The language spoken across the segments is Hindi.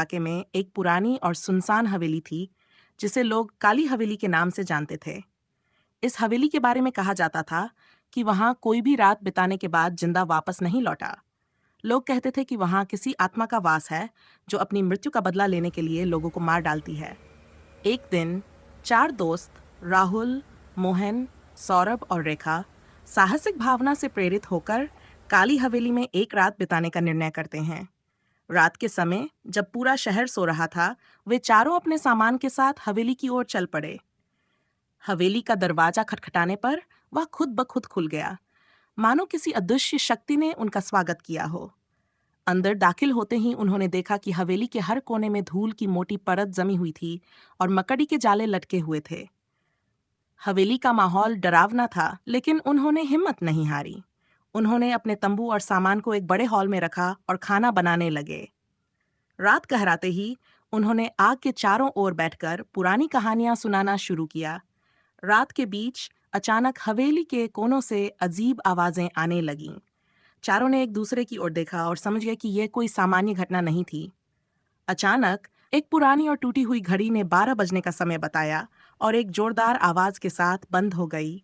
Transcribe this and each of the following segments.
इलाके में एक पुरानी और सुनसान हवेली थी, जिसे लोग काली हवेली के नाम से जानते थे। इस हवेली के बारे में कहा जाता था कि वहां कोई भी रात बिताने के बाद जिंदा वापस नहीं लौटा। लोग कहते थे कि वहां किसी आत्मा का वास है, जो अपनी मृत्यु का बदला लेने के लिए लोगों को मार डालती है। एक दिन 4 दोस्त राहुल, मोहन, सौरभ और रेखा साहसिक भावना से प्रेरित होकर काली हवेली में एक रात बिताने का निर्णय करते हैं। रात के समय जब पूरा शहर सो रहा था, वे चारों अपने सामान के साथ हवेली की ओर चल पड़े। हवेली का दरवाजा खटखटाने पर वह खुद ब खुद खुल गया, मानो किसी अदृश्य शक्ति ने उनका स्वागत किया हो। अंदर दाखिल होते ही उन्होंने देखा कि हवेली के हर कोने में धूल की मोटी परत जमी हुई थी और मकड़ी के जाले लटके हुए थे। हवेली का माहौल डरावना था, लेकिन उन्होंने हिम्मत नहीं हारी। उन्होंने अपने तंबू और सामान को एक बड़े हॉल में रखा और खाना बनाने लगे। रात गहराते ही उन्होंने आग के चारों ओर बैठकर पुरानी कहानियां सुनाना शुरू किया। रात के बीच अचानक हवेली के कोनों से अजीब आवाजें आने लगीं। चारों ने एक दूसरे की ओर देखा और समझ गए कि यह कोई सामान्य घटना नहीं थी। अचानक एक पुरानी और टूटी हुई घड़ी ने 12 बजने का समय बताया और एक जोरदार आवाज के साथ बंद हो गई।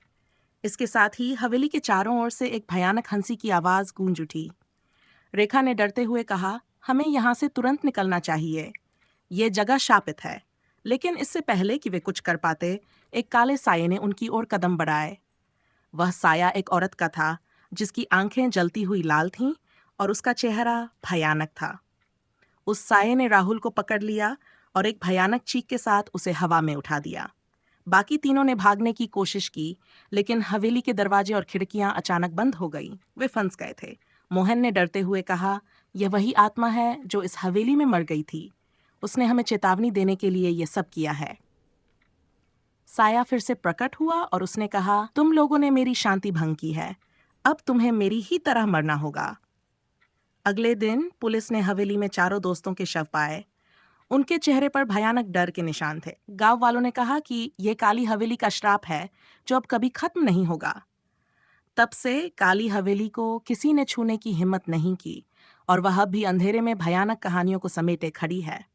इसके साथ ही हवेली के चारों ओर से एक भयानक हंसी की आवाज गूंज उठी। रेखा ने डरते हुए कहा, हमें यहाँ से तुरंत निकलना चाहिए। ये जगह शापित है। लेकिन इससे पहले कि वे कुछ कर पाते, एक काले साये ने उनकी ओर कदम बढ़ाए। वह साया एक औरत का था, जिसकी आंखें जलती हुई लाल थीं और उसका चेहरा भयानक था। उस साये ने राहुल को पकड़ लिया और एक भयानक चीख के साथ उसे हवा में उठा दिया। बाकी तीनों ने भागने की कोशिश की, लेकिन हवेली के दरवाजे और खिड़कियां अचानक बंद हो गई। वे फंस गए थे। मोहन ने डरते हुए कहा, यह वही आत्मा है जो इस हवेली में मर गई थी। उसने हमें चेतावनी देने के लिए यह सब किया है। साया फिर से प्रकट हुआ और उसने कहा, तुम लोगों ने मेरी शांति भंग की है। अब तुम्हें मेरी ही तरह मरना होगा। अगले दिन पुलिस ने हवेली में चारों दोस्तों के शव पाए। उनके चेहरे पर भयानक डर के निशान थे। गांव वालों ने कहा कि यह काली हवेली का श्राप है, जो अब कभी खत्म नहीं होगा। तब से काली हवेली को किसी ने छूने की हिम्मत नहीं की और वह अब भी अंधेरे में भयानक कहानियों को समेटे खड़ी है।